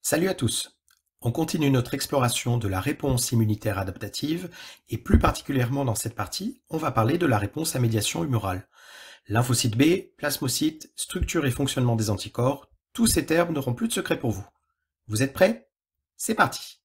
Salut à tous! On continue notre exploration de la réponse immunitaire adaptative et plus particulièrement dans cette partie, on va parler de la réponse à médiation humorale. Lymphocyte B, plasmocyte, structure et fonctionnement des anticorps, tous ces termes n'auront plus de secret pour vous. Vous êtes prêts? C'est parti!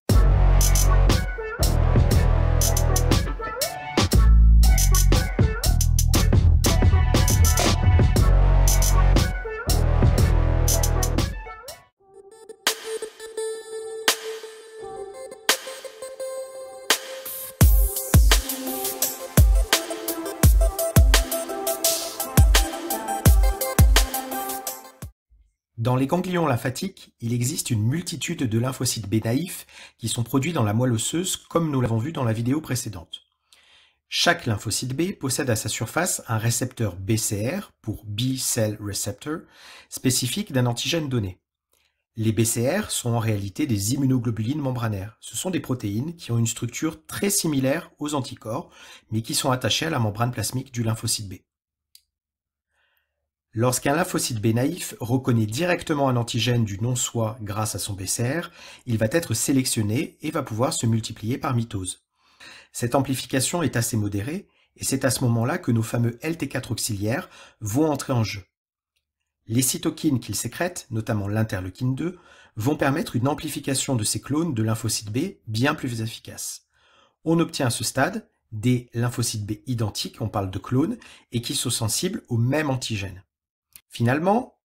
Dans les ganglions lymphatiques, il existe une multitude de lymphocytes B naïfs qui sont produits dans la moelle osseuse comme nous l'avons vu dans la vidéo précédente. Chaque lymphocyte B possède à sa surface un récepteur BCR, pour B-Cell Receptor, spécifique d'un antigène donné. Les BCR sont en réalité des immunoglobulines membranaires. Ce sont des protéines qui ont une structure très similaire aux anticorps, mais qui sont attachées à la membrane plasmique du lymphocyte B. Lorsqu'un lymphocyte B naïf reconnaît directement un antigène du non-soi grâce à son BCR, il va être sélectionné et va pouvoir se multiplier par mitose. Cette amplification est assez modérée et c'est à ce moment-là que nos fameux LT4 auxiliaires vont entrer en jeu. Les cytokines qu'ils sécrètent, notamment l'interleukine 2, vont permettre une amplification de ces clones de lymphocytes B bien plus efficace. On obtient à ce stade des lymphocytes B identiques, on parle de clones, et qui sont sensibles au même antigène. Finalement,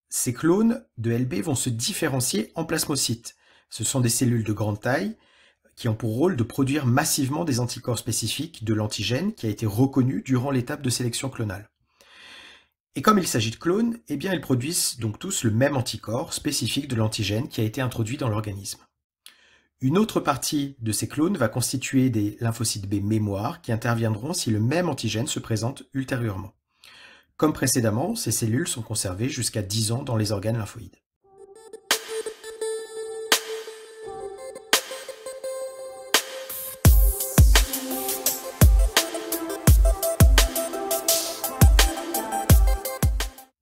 ces clones de LB vont se différencier en plasmocytes. Ce sont des cellules de grande taille qui ont pour rôle de produire massivement des anticorps spécifiques de l'antigène qui a été reconnu durant l'étape de sélection clonale. Et comme il s'agit de clones, eh bien ils produisent donc tous le même anticorps spécifique de l'antigène qui a été introduit dans l'organisme. Une autre partie de ces clones va constituer des lymphocytes B mémoire qui interviendront si le même antigène se présente ultérieurement. Comme précédemment, ces cellules sont conservées jusqu'à 10 ans dans les organes lymphoïdes.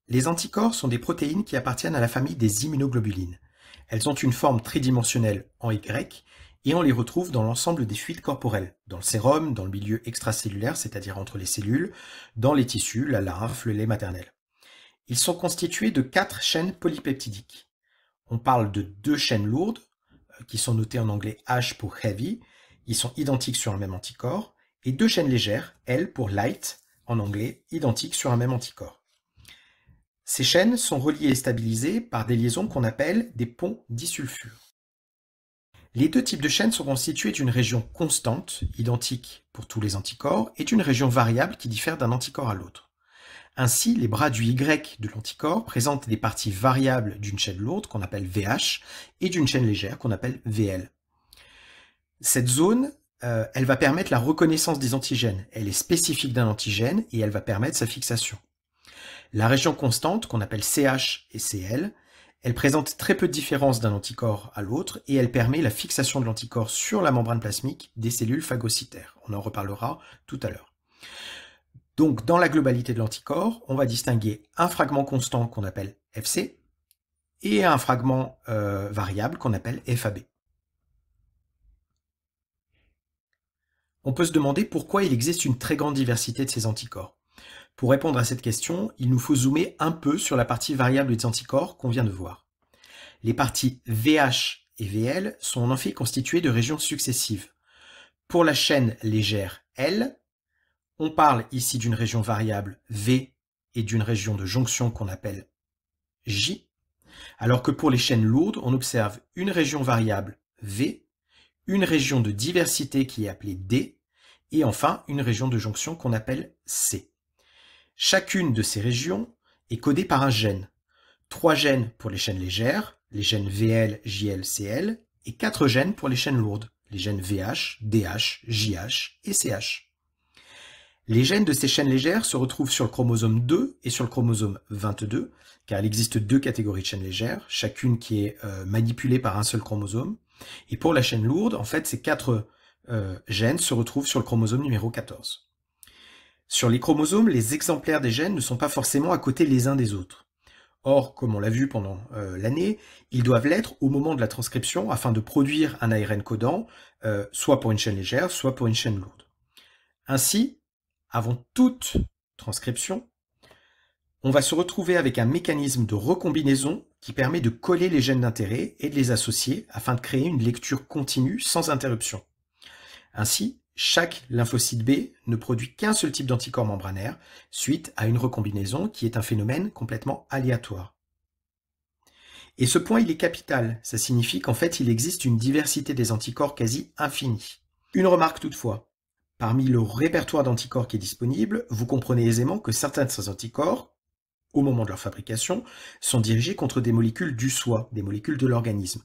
Les anticorps sont des protéines qui appartiennent à la famille des immunoglobulines. Elles ont une forme tridimensionnelle en Y et on les retrouve dans l'ensemble des fluides corporels, dans le sérum, dans le milieu extracellulaire, c'est-à-dire entre les cellules, dans les tissus, la lymphe, le lait maternel. Ils sont constitués de 4 chaînes polypeptidiques. On parle de 2 chaînes lourdes, qui sont notées en anglais H pour heavy, ils sont identiques sur un même anticorps, et 2 chaînes légères, L pour light, en anglais, identiques sur un même anticorps. Ces chaînes sont reliées et stabilisées par des liaisons qu'on appelle des ponts disulfures. Les deux types de chaînes sont constitués d'une région constante, identique pour tous les anticorps, et d'une région variable qui diffère d'un anticorps à l'autre. Ainsi, les bras du Y de l'anticorps présentent des parties variables d'une chaîne lourde qu'on appelle VH et d'une chaîne légère qu'on appelle VL. Cette zone, elle va permettre la reconnaissance des antigènes. Elle est spécifique d'un antigène et elle va permettre sa fixation. La région constante, qu'on appelle CH et CL, elle présente très peu de différence d'un anticorps à l'autre et elle permet la fixation de l'anticorps sur la membrane plasmique des cellules phagocytaires. On en reparlera tout à l'heure. Donc, dans la globalité de l'anticorps, on va distinguer un fragment constant qu'on appelle FC et un fragment variable qu'on appelle FAB. On peut se demander pourquoi il existe une très grande diversité de ces anticorps. Pour répondre à cette question, il nous faut zoomer un peu sur la partie variable des anticorps qu'on vient de voir. Les parties VH et VL sont en fait constituées de régions successives. Pour la chaîne légère L, on parle ici d'une région variable V et d'une région de jonction qu'on appelle J, alors que pour les chaînes lourdes, on observe une région variable V, une région de diversité qui est appelée D, et enfin une région de jonction qu'on appelle C. Chacune de ces régions est codée par un gène. 3 gènes pour les chaînes légères, les gènes VL, JL, CL, et 4 gènes pour les chaînes lourdes, les gènes VH, DH, JH et CH. Les gènes de ces chaînes légères se retrouvent sur le chromosome 2 et sur le chromosome 22, car il existe 2 catégories de chaînes légères, chacune qui est manipulée par un seul chromosome. Et pour la chaîne lourde, en fait, ces 4 gènes se retrouvent sur le chromosome numéro 14. Sur les chromosomes, les exemplaires des gènes ne sont pas forcément à côté les uns des autres. Or, comme on l'a vu pendant l'année, ils doivent l'être au moment de la transcription afin de produire un ARN codant, soit pour une chaîne légère, soit pour une chaîne lourde. Ainsi, avant toute transcription, on va se retrouver avec un mécanisme de recombinaison qui permet de coller les gènes d'intérêt et de les associer afin de créer une lecture continue sans interruption. Ainsi, chaque lymphocyte B ne produit qu'un seul type d'anticorps membranaire suite à une recombinaison qui est un phénomène complètement aléatoire. Et ce point, il est capital. Ça signifie qu'en fait, il existe une diversité des anticorps quasi infinie. Une remarque toutefois. Parmi le répertoire d'anticorps qui est disponible, vous comprenez aisément que certains de ces anticorps, au moment de leur fabrication, sont dirigés contre des molécules du soi, des molécules de l'organisme.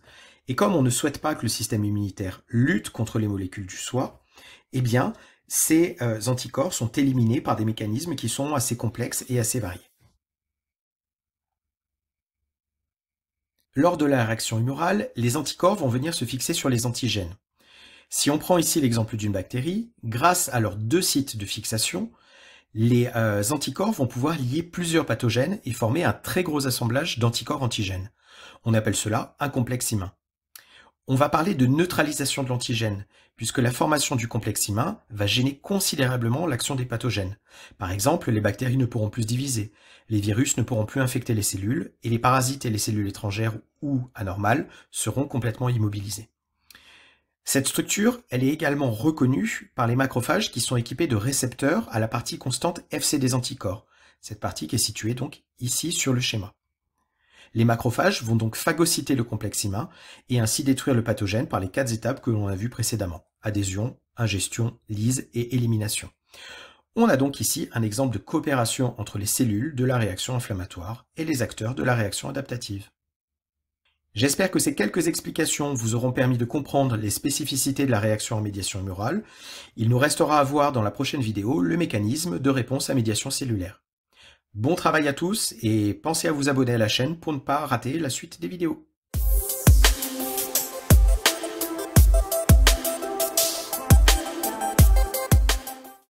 Et comme on ne souhaite pas que le système immunitaire lutte contre les molécules du soi, eh bien, ces anticorps sont éliminés par des mécanismes qui sont assez complexes et assez variés. Lors de la réaction humorale, les anticorps vont venir se fixer sur les antigènes. Si on prend ici l'exemple d'une bactérie, grâce à leurs deux sites de fixation, les anticorps vont pouvoir lier plusieurs pathogènes et former un très gros assemblage d'anticorps antigènes. On appelle cela un complexe humain. On va parler de neutralisation de l'antigène, puisque la formation du complexe humain va gêner considérablement l'action des pathogènes. Par exemple, les bactéries ne pourront plus se diviser, les virus ne pourront plus infecter les cellules, et les parasites et les cellules étrangères ou anormales seront complètement immobilisés. Cette structure, elle est également reconnue par les macrophages qui sont équipés de récepteurs à la partie constante Fc des anticorps, cette partie qui est située donc ici sur le schéma. Les macrophages vont donc phagocyter le complexe humain et ainsi détruire le pathogène par les 4 étapes que l'on a vues précédemment: adhésion, ingestion, lyse et élimination. On a donc ici un exemple de coopération entre les cellules de la réaction inflammatoire et les acteurs de la réaction adaptative. J'espère que ces quelques explications vous auront permis de comprendre les spécificités de la réaction en médiation humorale. Il nous restera à voir dans la prochaine vidéo le mécanisme de réponse à médiation cellulaire. Bon travail à tous et pensez à vous abonner à la chaîne pour ne pas rater la suite des vidéos.